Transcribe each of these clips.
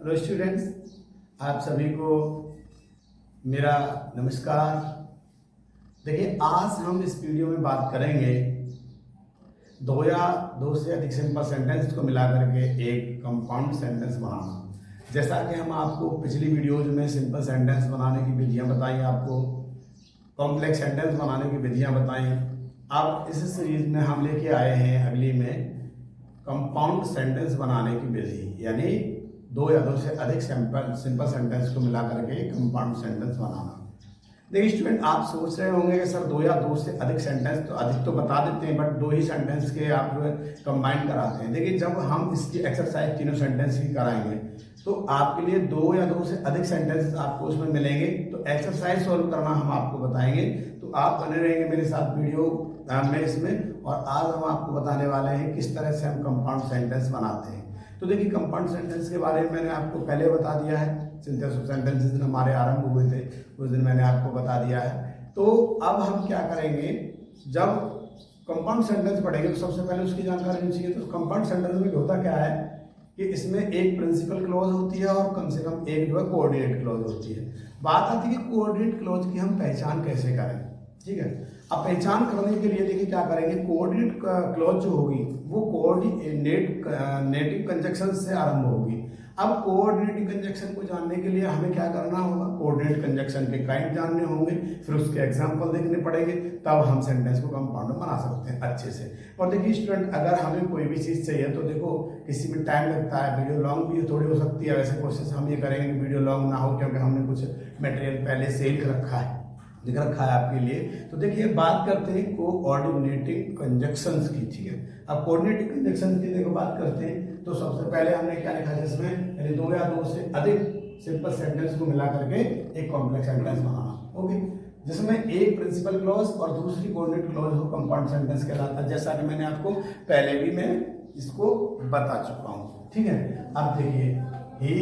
Hello students, आप सभी को मेरा नमस्कार। देखिए, आज हम इस वीडियो में बात करेंगे दो या दो से अधिक सिंपल सेंटेंस को मिला करके एक कंपाउंड सेंटेंस बनाना। जैसा कि हम आपको पिछली वीडियोज में सिंपल सेंटेंस बनाने की विधियां बताई, आपको कॉम्प्लेक्स सेंटेंस बनाने की विधियां बताई। अब इस सीरीज में हम लेके आए हैं अगली में कंपाउंड सेंटेंस बनाने की विधि, यानी दो या दो से अधिक सिंपल सेंटेंस को मिला करके कंपाउंड सेंटेंस बनाना। देखिए स्टूडेंट, आप सोच रहे होंगे कि सर दो या दो से अधिक सेंटेंस, तो अधिक तो बता देते हैं बट दो ही सेंटेंस के आप कंबाइन कराते हैं। देखिए, जब हम इसकी एक्सरसाइज तीनों सेंटेंस की कराएंगे तो आपके लिए दो या दो से अधिक सेंटेंस आपको उसमें मिलेंगे। तो एक्सरसाइज सॉल्व करना हम आपको बताएंगे, तो आप बने रहेंगे मेरे साथ वीडियो में इसमें। और आज हम आपको बताने वाले हैं किस तरह से हम कंपाउंड सेंटेंस बनाते हैं। तो देखिए, कंपाउंड सेंटेंस के बारे में मैंने आपको पहले बता दिया है। सिंथेसिस ऑफ सेंटेंस जिस दिन हमारे आरंभ हुए थे उस दिन मैंने आपको बता दिया है। तो अब हम क्या करेंगे, जब कंपाउंड सेंटेंस पढ़ेंगे तो सबसे पहले उसकी जानकारी होनी चाहिए। तो कंपाउंड सेंटेंस में होता क्या है कि इसमें एक प्रिंसिपल क्लॉज होती है और कम से कम एक जो है कोऑर्डिनेट क्लॉज होती है। बात आती है कि कोऑर्डिनेट क्लॉज की हम पहचान कैसे करें। ठीक है, अब पहचान करने के लिए देखिए क्या करेंगे, कोऑर्डिनेट क्लॉज जो होगी वो कोऑर्डिनेटिव कंजक्शन से आरंभ होगी। अब कोऑर्डिनेटिव कंजक्शन को जानने के लिए हमें क्या करना होगा, कोऑर्डिनेट कंजक्शन के काइंड जानने होंगे, फिर उसके एग्जांपल देखने पड़ेंगे, तब हम सेंटेंस को कंपाउंड बना सकते हैं अच्छे से। और देखिए स्टूडेंट, अगर हमें कोई भी चीज़ चाहिए तो देखो किसी में टाइम लगता है, वीडियो लॉन्ग भी थोड़ी हो सकती है। वैसे कोशिश हम ये करेंगे कि वीडियो लॉन्ग ना हो, क्योंकि हमने कुछ मटेरियल पहले से लिख रखा है आपके लिए। तो देखिए, बात करते हैं कोऑर्डिनेटिंग कंजक्शंस की। ठीक है, अब कोऑर्डिनेटिंग कंजक्शंस की देखो बात करते हैं तो सबसे पहले हमने क्या लिखा है इसमें, यानी दो या दो से अधिक सिंपल सेंटेंस को मिला करके एक कॉम्प्लेक्स सेंटेंस बनाना। ओके, जिसमें एक प्रिंसिपल क्लॉज और दूसरी कोऑर्डिनेट क्लॉज हो कंपाउंड सेंटेंस कहलाता है, जैसा कि मैंने आपको पहले भी मैं इसको बता चुका हूँ। ठीक है, अब देखिए, he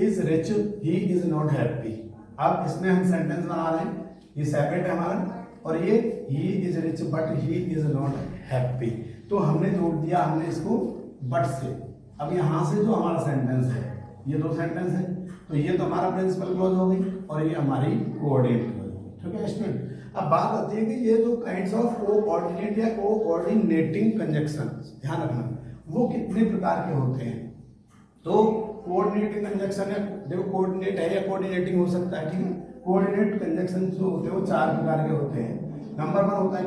is rich, he is not happy. अब इसमें हम सेंटेंस बना रहे हैं, ये सेपरेट है हमारा, और ये he is rich but he is not happy. तो हमने जोड़ दिया हमने इसको बट से। अब यहां से जो हमारा सेंटेंस है, ये दो सेंटेंस है, तो ये तो हमारा प्रिंसिपल क्लॉज हो गई और ये हमारी कोऑर्डिनेट क्लॉज। ठीक है स्टूडेंट, अब बात आती है कि ये जो काइंड्स ऑफ कोऑर्डिनेट या कोऑर्डिनेटिंग कंजक्शन, ध्यान रखना वो कितने प्रकार के होते हैं। तो कोऑर्डिनेटिंग कंजक्शन है, देखो कोऑर्डिनेट है या कोऑर्डिनेटिंग हो सकता है। ठीक है, कोऑर्डिनेट कंजक्शन जो होते हैं वो चार प्रकार के होते हैं। नंबर वन होता है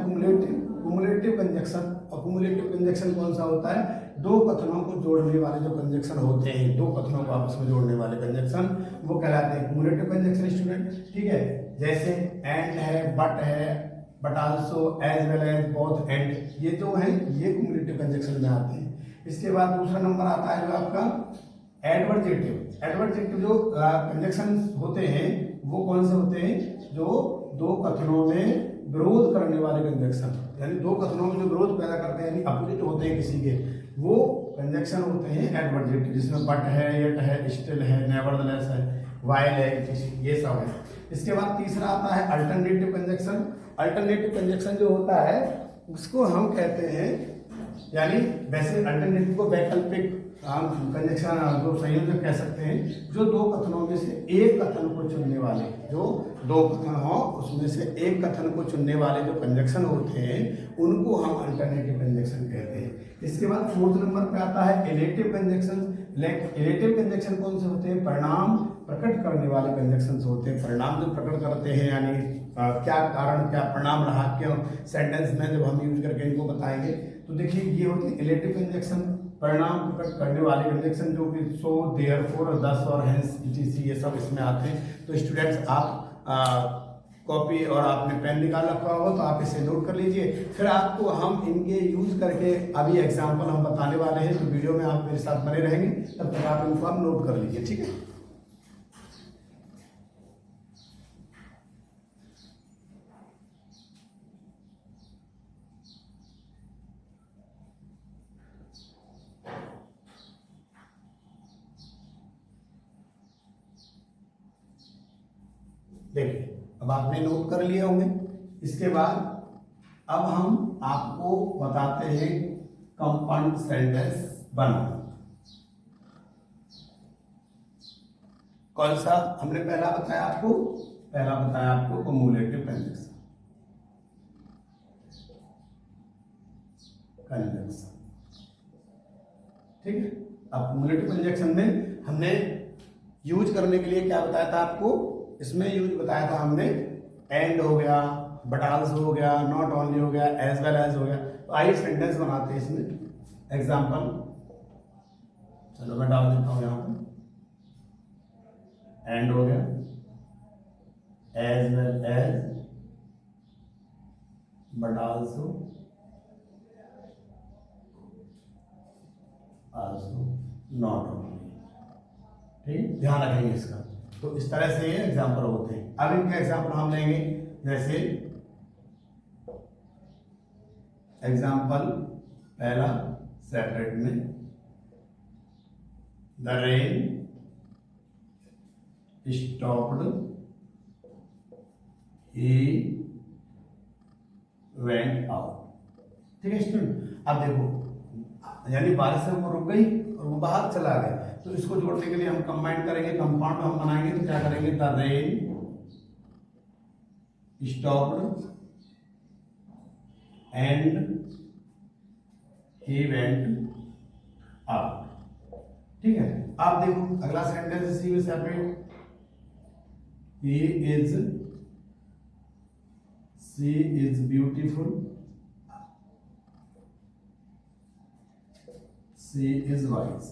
कुमुलेटिव कंजक्शन। और कुमुलेटिव कंजक्शन कौन सा होता है, दो कथनों को जोड़ने वाले जो कंजक्शन होते हैं, दो कथनों को आपस में जोड़ने वाले कंजक्शन, वो कहलाते हैं कुमुलेटिव कंजक्शन स्टूडेंट। ठीक है, जैसे एंड है, बट है, but also, as well as, both, and, ये जो है ये कुमुलेटिव कंजक्शन में आते हैं। इसके बाद दूसरा नंबर आता है जो आपका एडवर्जेटिव। एडवर्जेटिव जो कंजक्शन होते हैं वो कौन से होते हैं, जो दो कथनों में विरोध करने वाले कंजक्शन, यानी दो कथनों में जो विरोध पैदा करते हैं, यानी अपोजिट होते हैं किसी के, वो कंजक्शन होते हैं एडवर्जेटिव, जिसमें बट है, येट है, स्टिल है, नेवरदलेस है, वाइल है, ये सब है। इसके बाद तीसरा आता है अल्टरनेटिव कंजक्शन। अल्टरनेटिव कंजक्शन जो होता है उसको हम कहते हैं, यानी वैसे अल्टरनेटिव को वैकल्पिक कंजक्शन जो संयोजक कह सकते हैं, जो दो कथनों में से एक कथन को चुनने वाले, जो दो कथन हो उसमें से एक कथन को चुनने वाले जो कंजक्शन होते हैं उनको हम अल्टरनेटिव कंजक्शन कहते हैं। इसके बाद फोर्थ नंबर पे आता है इलेटिव कंजक्शन। इलेटिव कंजक्शन कौन से होते हैं, परिणाम प्रकट करने वाले कंजक्शन होते हैं। परिणाम जो प्रकट करते हैं, यानी क्या कारण क्या परिणाम रहा क्यों सेंटेंस में, जब हम यूज करके इनको बताएंगे। तो देखिए, ये होते हैं इलेटिव कंजक्शन, परिणाम प्रकट करने वाले कंजक्शन, जो कि सो, देयरफॉर, दस और हेंस, etc, ये सब इसमें आते हैं। तो स्टूडेंट्स, आप कॉपी और आपने पेन निकाल रखा होगा तो आप इसे नोट कर लीजिए। फिर आपको हम इनके यूज करके अभी एग्जाम्पल हम बताने वाले हैं, तो वीडियो में आप मेरे साथ बने रहेंगे, तब तक आप इनको आप नोट कर लीजिए। ठीक है, देखिए अब आपने नोट कर लिए होंगे। इसके बाद अब हम आपको बताते हैं कंपाउंड सेंटेंस बनाना। कौन सा हमने पहला बताया आपको? पहला बताया आपको कम्युलेटिव कंजक्शन। ठीक है। अब कम्युलेटिव कंजक्शन में हमने यूज करने के लिए क्या बताया था आपको? इसमें यूज बताया था हमने एंड हो गया, बट आल्सो हो गया, नॉट ओनली हो गया, एज वेल एज हो गया। तो आइए सेंटेंस बनाते हैं इसमें। एग्जाम्पल चलो मैं डाल देता हूं यहां पर। एंड हो गया, as well as, but also not only. ठीक, ध्यान रखेंगे इसका। तो इस तरह से ये एग्जाम्पल होते हैं। अब इनका एग्जाम्पल हम लेंगे, जैसे एग्जाम्पल पहला सेपरेट में, the rain stopped, he went out. ठीक है स्टूडेंट, अब देखो यानी बारिश से वो रुक गई और वो बाहर चला गया। तो इसको जोड़ने के लिए हम कंबाइन करेंगे, कंपाउंड हम बनाएंगे। तो क्या करेंगे? The rain stopped and he went out. ठीक है। आप देखो अगला सेंटेंस इसी में separate, he is, she is beautiful, she is wise.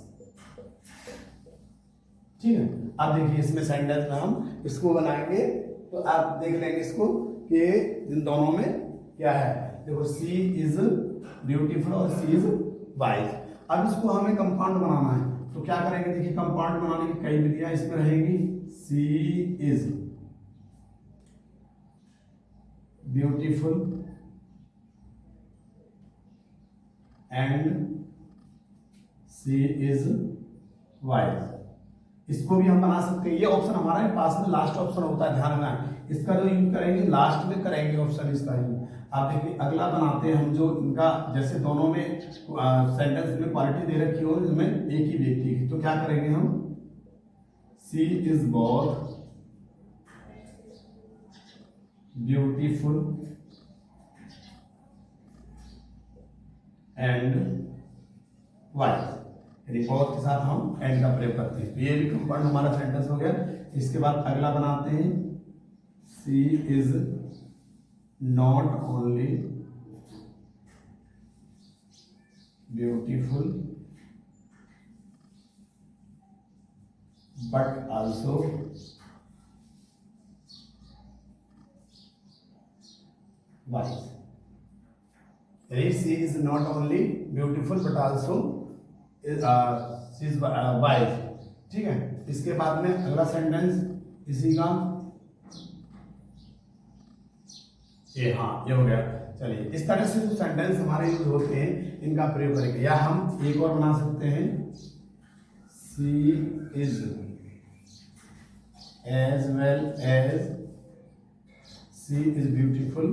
ठीक है। अब देखिए इसमें सेंटेंस में हम इसको बनाएंगे तो आप देख लेंगे इसको कि इन दोनों में क्या है। देखो शी इज ब्यूटीफुल और शी इज वाइज। अब इसको हमें कंपाउंड बनाना है तो क्या करेंगे? देखिए कंपाउंड बनाने की कई विधियां इसमें रहेगी। She is beautiful and she is wise. इसको भी हम बना सकते हैं। ये ऑप्शन हमारे पास में लास्ट ऑप्शन होता है, ध्यान रखना। इसका जो यूज करेंगे लास्ट में करेंगे ऑप्शन इसका यूज। आप देखिए अगला बनाते हैं हम, जो इनका जैसे दोनों में सेंटेंस में क्वालिटी दे रखी हो इसमें एक ही व्यक्ति की। तो क्या करेंगे हम? She is both beautiful and wise. यदि बोथ के साथ हम एंड का प्रयोग करते हैं तो ये भी कंपाउंड हमारा सेंटेंस हो गया। इसके बाद अगला बनाते हैं, she is not only beautiful but also wise. She is not only beautiful but also wise. ठीक है। इसके बाद में अगला सेंटेंस इसी का, ये हाँ ये हो गया। चलिए इस तरह से जो सेंटेंस हमारे यूज होते हैं इनका प्रयोग करेंगे। या हम एक और बना सकते हैं, she is as well as she is beautiful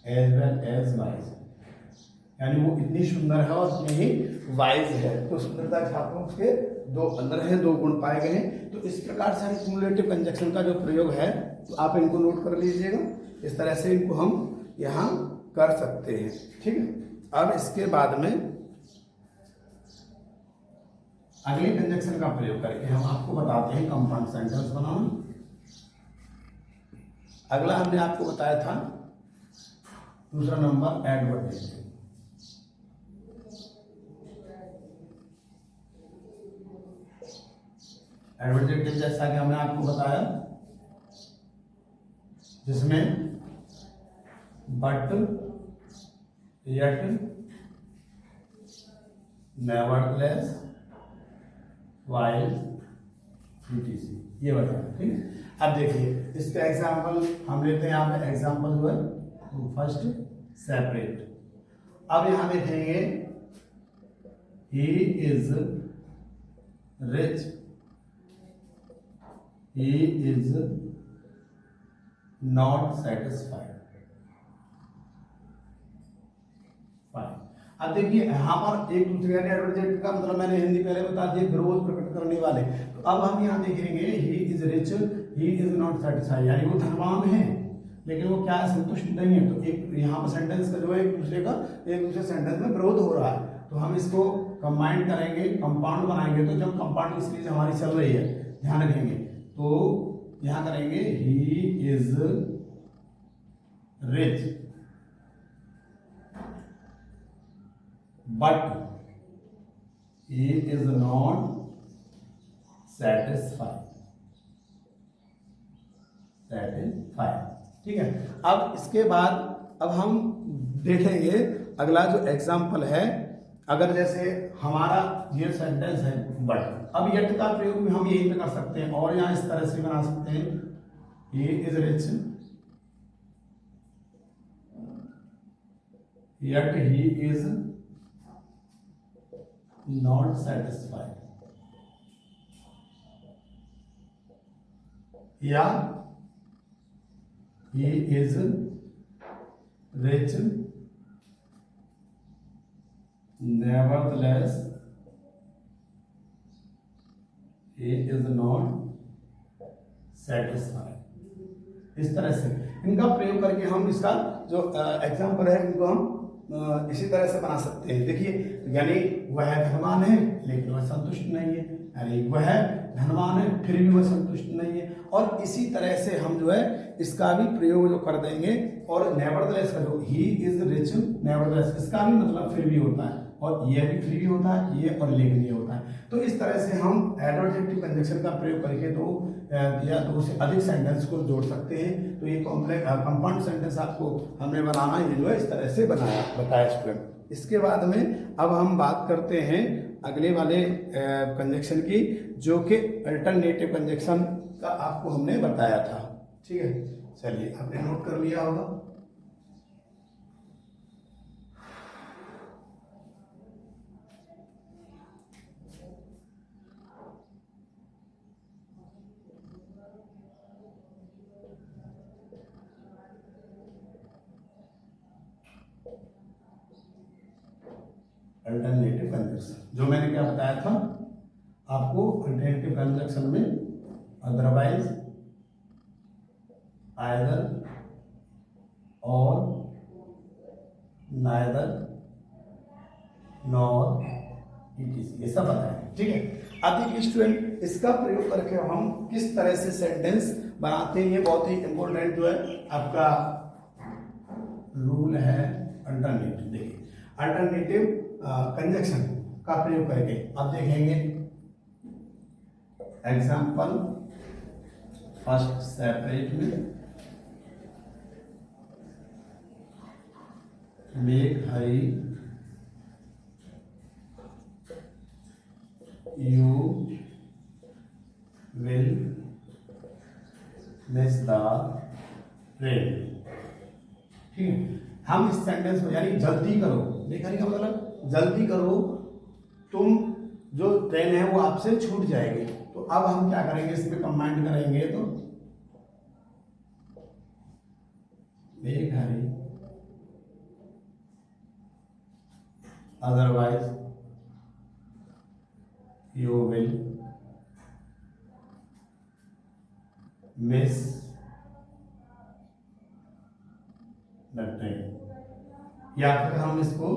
as well as wise. यानी वो इतनी सुंदर है और उतनी ही वाइज है। तो सुंदरता के साथ में उसके दो अंदर है, दो गुण पाए गए हैं। तो इस प्रकार से हम क्युमुलेटिव कंजक्शन का जो प्रयोग है तो आप इनको नोट कर लीजिएगा। इस तरह से इनको हम यहाँ कर सकते हैं। ठीक है। अब इसके बाद में अगले कंजक्शन का प्रयोग करके हम आपको बताते हैं कंपाउंड सेंटेंस बनाना। अगला हमने आपको बताया था दूसरा नंबर एडवर्टाइजमेंट। एडवर्टाइजमेंट जैसा कि हमने आपको बताया, जिसमें but, yet, nevertheless, while, etc. ये बताया। ठीक है। अब देखिए इसका एग्जाम्पल हम लेते हैं। यहाँ पे एग्जाम्पल जो है फर्स्ट सेपरेट। अब यहां देखेंगे, he is rich, he is not satisfied. Fine. अब देखिए यहाँ पर एक दूसरे का एडवर्जेक्टिव का मतलब मैंने हिंदी पहले बता दिया, विरोध प्रकट करने वाले। तो अब हम यहाँ देखेंगे he is rich, he is not satisfied, यानी वो धनवान है लेकिन वो क्या है, संतुष्ट नहीं है। तो एक यहाँ पर सेंटेंस का जो है एक दूसरे सेंटेंस में विरोध हो रहा है, तो हम इसको कंबाइन करेंगे, कंपाउंड बनाएंगे। तो जब कंपाउंड की सीरीज हमारी चल रही है, ध्यान रखेंगे, तो यहाँ करेंगे he is rich but he is not satisfied। ठीक है। अब इसके बाद अब हम देखेंगे अगला जो एग्जाम्पल है, अगर जैसे हमारा ये सेंटेंस है बट, अब यट का प्रयोग भी हम यही पे कर सकते हैं और यहाँ इस तरह से बना सकते हैं, he is rich yet he is not satisfied, या he is rich nevertheless he is not satisfied। इस तरह से इनका प्रयोग करके हम इसका जो एग्जाम्पल है इनको हम इसी तरह से बना सकते हैं। देखिए, यानी वह धनवान है लेकिन वह संतुष्ट नहीं है, यानी वह धनवान है फिर भी वह संतुष्ट नहीं है। और इसी तरह से हम जो है इसका भी प्रयोग जो कर देंगे, और नेवरदलेस का जो ही इज रिच नेवरदलेस, इसका भी मतलब फिर भी होता है, और यह भी फिर भी होता है, ये और लेकिन ये होता है। तो इस तरह से हम एडवर्जेक्टिव कंजंक्शन का प्रयोग करके दो या दो से अधिक सेंटेंस को जोड़ सकते हैं। तो ये कॉम्प्लेक्स कंपाउंड सेंटेंस आपको हमने बनाना ये जो है इस तरह से बताया स्टूडेंट। इसके बाद में अब हम बात करते हैं अगले वाले कंजंक्शन की, जो कि अल्टरनेटिव कंजंक्शन का आपको हमने बताया था। ठीक है, चलिए आपने नोट कर लिया होगा। अल्टरनेटिव कंजंक्शन जो मैंने क्या बताया था आपको, अल्टरनेटिव कंजंक्शन में अदरवाइज, आइदर और, नाइदर, नॉर, इट ये सब बताया। ठीक है, अब देखिए स्टूडेंट, इसका प्रयोग करके हम किस तरह से सेंटेंस बनाते हैं, ये बहुत ही इंपॉर्टेंट जो है आपका रूल है अल्टरनेटिव। देखिए अल्टरनेटिव कंजंक्शन का प्रयोग करके अब देखेंगे एग्जाम्पल फर्स्ट सेपरेट में, make Hari you will miss the train. ठीक है, हम इस सेंटेंस में यानी जल्दी करो, देखने का मतलब जल्दी करो, तुम जो ट्रेन है वो आपसे छूट जाएगी। तो अब हम क्या करेंगे, इसमें कंबाइन करेंगे, तो make Hari otherwise you will miss the train, या फिर हम इसको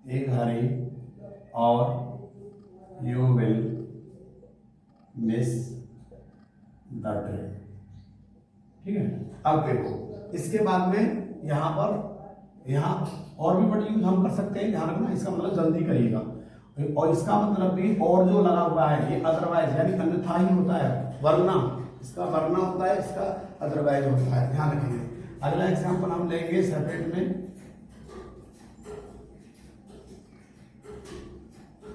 एक हरी और you will miss the train. ठीक है, अब देखो इसके बाद में यहाँ और भी बड़ी यूज हम कर सकते हैं, ध्यान रखना, इसका मतलब जल्दी करिएगा, और इसका मतलब भी और जो लगा हुआ है ये अदरवाइज यानी अन्यथा ही होता है, वरना, इसका वरना होता है, इसका अदरवाइज होता है, ध्यान रखिए। अगला एग्जांपल हम लेंगे सेपरेट में,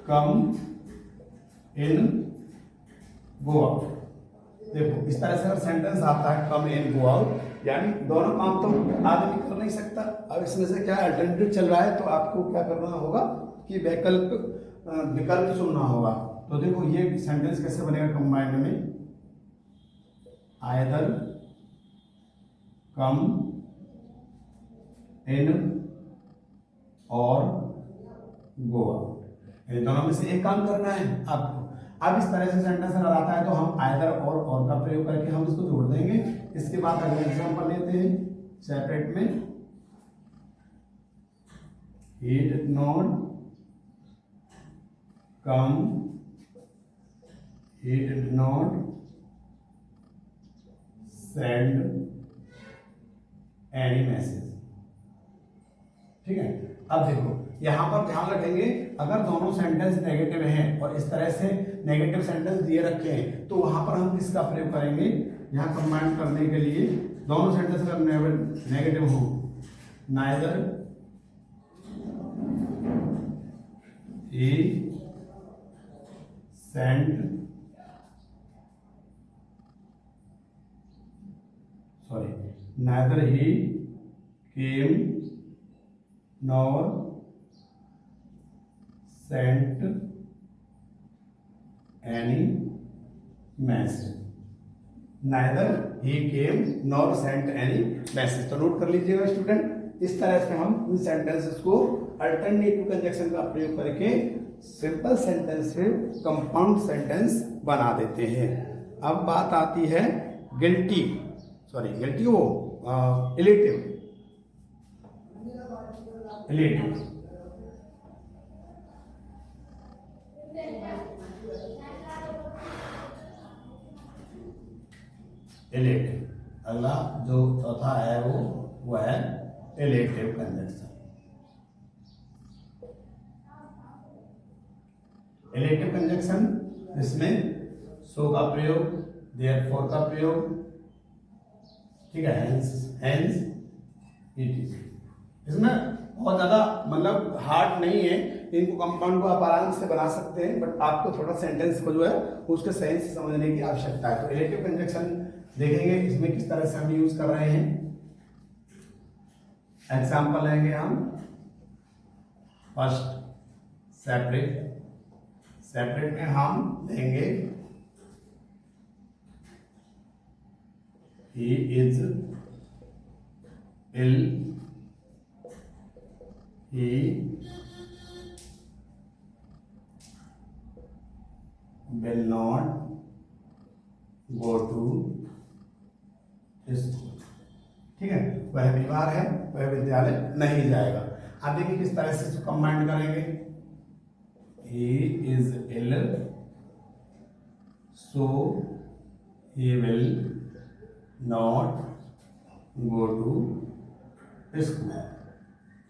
कम इन गो आउट। देखो इस तरह से अगर सेंटेंस आता है कम इन गो आउट, यानी दोनों काम तो आदमी कर नहीं सकता। अब इसमें से क्या अल्टरनेटिव चल रहा है, तो आपको क्या करना होगा कि विकल्प चुनना होगा। तो देखो ये सेंटेंस कैसे बनेगा कंबाइंड में, आइदर कम इन और गो आउट। ये दोनों में से एक काम करना है आपको। अब इस तरह से सेंटेंस अगर आता है तो हम आइदर और का प्रयोग करके हम इसको जोड़ देंगे। इसके बाद अगले एग्जांपल लेते हैं सेपरेट में। he did not come, he did not send any message। ठीक है, अब देखो यहां पर ध्यान रखेंगे, अगर दोनों सेंटेंस नेगेटिव हैं और इस तरह से नेगेटिव सेंटेंस दिए रखे हैं तो वहां पर हम किसका प्रयोग करेंगे, यहां कंबाइन करने के लिए दोनों सेंटेंस अगर नेगेटिव हो, neither he sent neither he came nor sent any message। neither he came nor sent any message। तो नोट कर लीजिएगा स्टूडेंट, इस तरह से हम इन सेंटेंसेस को अल्टरनेटिव कंजक्शन का प्रयोग करके सिंपल सेंटेंस से कंपाउंड सेंटेंस बना देते हैं। अब बात आती है गिल्टी वो इलेटिव। अगला जो चौथा है वो है इलेटिव कंजक्शन। इलेक्टिव कंजक्शन, इसमें सो का प्रयोग, देयरफॉर का प्रयोग, ठीक है, हेंस इट इज। इसमें बहुत ज़्यादा मतलब हार्ड नहीं है, इनको कंपाउंड को आप आराम से बना सकते हैं, बट आपको थोड़ा सेंटेंस को जो है उसके सही से समझने की आवश्यकता है। तो इलेक्टिव कंजक्शन देखेंगे इसमें किस तरह से हम यूज कर रहे हैं। एग्जाम्पल लेंगे हम। फर्स्ट सेपरेट में हम लेंगे he is ill, he will not go to school। ठीक है, वह बीमार है, वह विद्यालय नहीं जाएगा। अब देखिए किस तरह से कंबाइन करेंगे। he is ill so he will not go to school।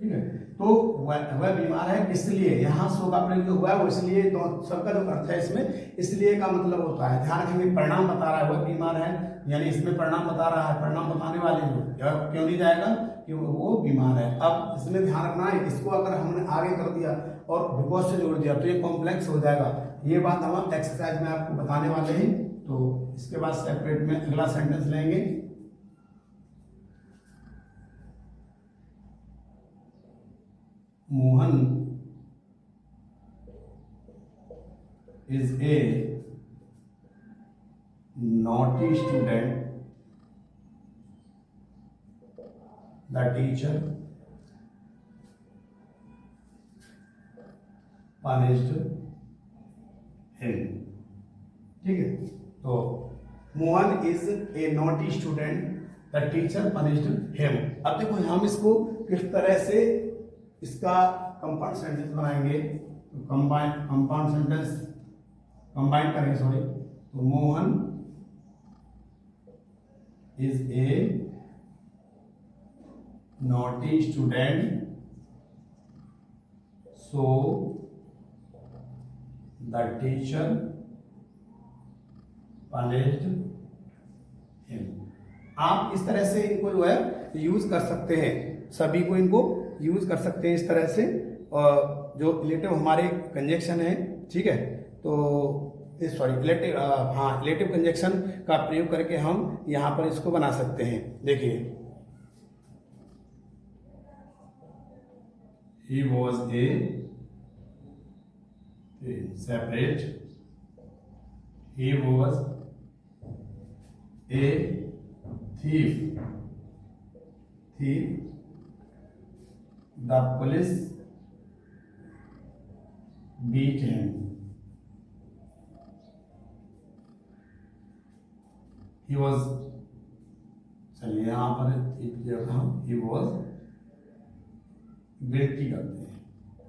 ठीक है, तो वह बीमार है इसलिए, यहाँ सो का प्रयोग जो हुआ है वो इसलिए, तो सबका जो अर्थ है इसमें इसलिए का मतलब होता है, ध्यान रखेंगे परिणाम बता रहा है, वह बीमार है यानी इसमें परिणाम बता रहा है, परिणाम बताने वाले जो क्यों नहीं जाएगा कि वो बीमार है। अब इसमें ध्यान रखना है, इसको अगर हमने आगे कर दिया और बिकॉज से जोड़ दिया तो ये कॉम्प्लेक्स हो जाएगा। ये बात हम एक्सरसाइज में आपको बताने वाले हैं। तो इसके बाद सेपरेट में अगला सेंटेंस लेंगे। Mohan is a naughty student, the teacher punished him। ठीक है, तो Mohan is a naughty student, the teacher punished him. अब देखो हम इसको किस तरह से इसका कंपाउंड सेंटेंस बनाएंगे। तो कंपाउंड सेंटेंस कंबाइन करेंगे, सॉरी। तो Mohan is a naughty student, so the teacher punished him। आप इस तरह से इनको जो है यूज कर सकते हैं, सभी को इनको यूज कर सकते हैं इस तरह से। जो रिलेटिव हमारे कंजक्शन है, ठीक है, तो सॉरी रिलेटिव कंजक्शन का प्रयोग करके हम यहां पर इसको बना सकते हैं। देखिए, he was a separate, he was a thief, थी the police beat him, he was, चलिए यहां पर हम ही वॉज गिल्टी करते हैं,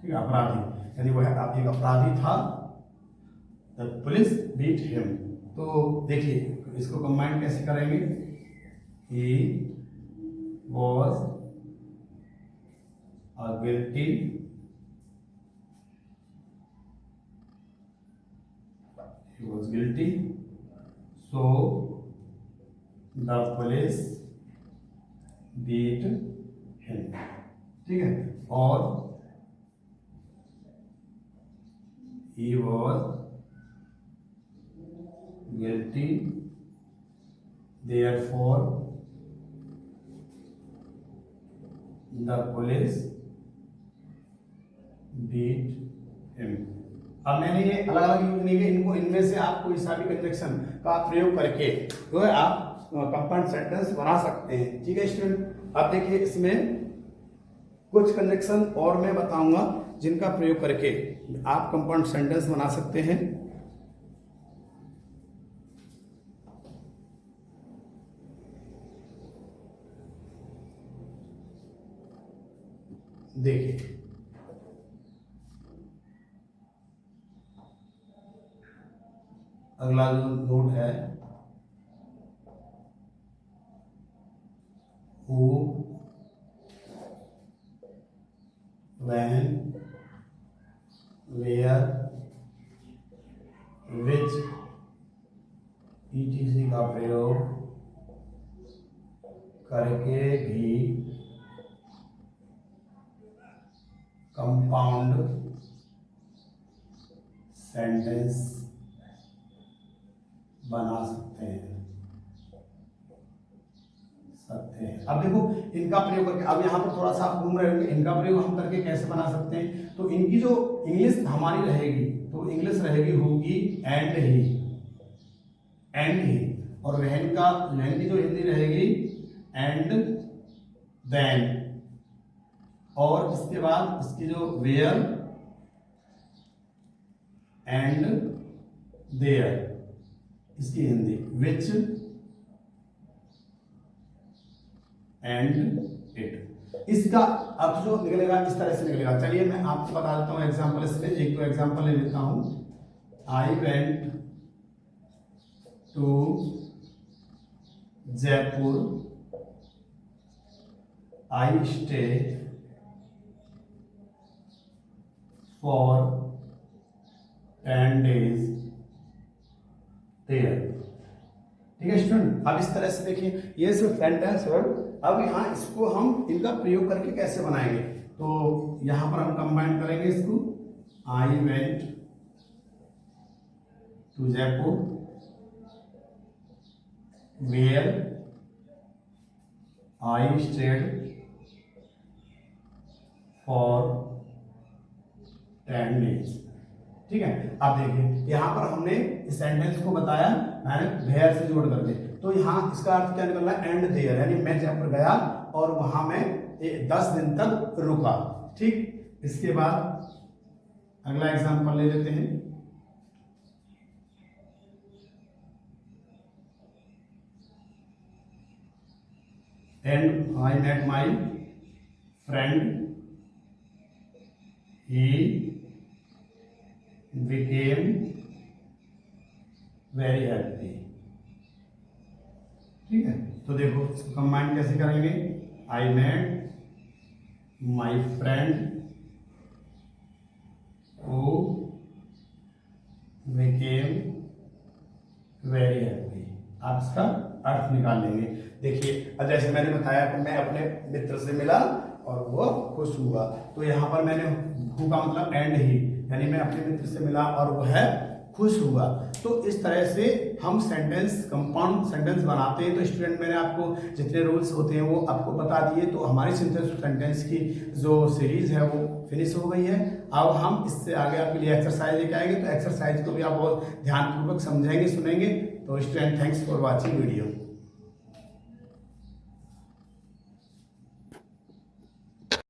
ठीक है, अपराधी, यानी वह एक अपराधी था, द पुलिस बीट हिम। तो देखिए इसको कंबाइन कैसे करेंगे, he was a guilty, he was guilty, so the police beat him, ठीक है, और he was guilty, therefore the police beat him। अब मैंने ये अलग अलग यूज नहीं किए, इनको इनमें से आप कोई सा भी कंजक्शन का प्रयोग करके जो है आप कंपाउंड सेंटेंस बना सकते हैं, ठीक है स्टूडेंट। अब देखिए इसमें कुछ कंजक्शन और मैं बताऊंगा जिनका प्रयोग करके आप कंपाउंड सेंटेंस बना सकते हैं। देखिए अगला जो नोट है, who, when, where, which, etc का प्रयोग करके भी कंपाउंड सेंटेंस बना सकते हैं। अब देखो इनका प्रयोग करके, अब यहाँ पर थोड़ा सा आप घूम रहे होंगे, इनका प्रयोग हम करके कैसे बना सकते हैं। तो इनकी जो इंग्लिश हमारी रहेगी, तो इंग्लिश रहेगी होगी एंड ही, और वहन की जो हिंदी रहेगी एंड देन, और इसके बाद इसकी जो वेयर एंड देयर, इसकी हिंदी विच एंड इट। इसका अब जो निकलेगा इस तरह से निकलेगा। चलिए मैं आपको बता देता हूं एग्जांपल, इसमें एक दो एग्जांपल ले लेता हूं। I went to Jaipur, I stay for 10 days there, ठीक है स्टूडेंट। अब इस तरह से देखिए ये सिर्फ सेंटेंस है। अब यहाँ इसको हम इनका प्रयोग करके कैसे बनाएंगे, तो यहां पर हम कंबाइन करेंगे इसको। I went to Jaipur, where I stayed for 10 days, ठीक है। अब देखिए यहां पर हमने इस सेंटेंस को बताया, मैंने वेयर से जोड़ करके, तो यहाँ इसका अर्थ क्या निकल रहा है, एंड देयर, यानी मैं जयपुर गया और वहां मैं 10 दिन तक रुका, ठीक। इसके बाद अगला एग्जांपल ले लेते हैं। And I met my friend, he became very happy, ठीक है। तो देखो इसको कंबाइन कैसे करेंगे। I met my friend who became very happy, आप इसका अर्थ निकाल लेंगे। देखिए अब जैसे मैंने बताया कि मैं अपने मित्र से मिला और वो खुश हुआ, तो यहाँ पर मैंने हु का मतलब एंड ही, यानी मैं अपने मित्र से मिला और वो है खुश हुआ। तो इस तरह से हम सेंटेंस कंपाउंड सेंटेंस बनाते हैं। तो स्टूडेंट मैंने आपको जितने रूल्स होते हैं वो आपको बता दिए। तो हमारी सेंटेंस की जो सीरीज है वो फिनिश हो गई है। अब हम इससे आगे आपके लिए एक्सरसाइज लेके आएंगे, तो एक्सरसाइज को भी आप बहुत ध्यानपूर्वक समझेंगे, सुनेंगे। तो student thanks for watching video.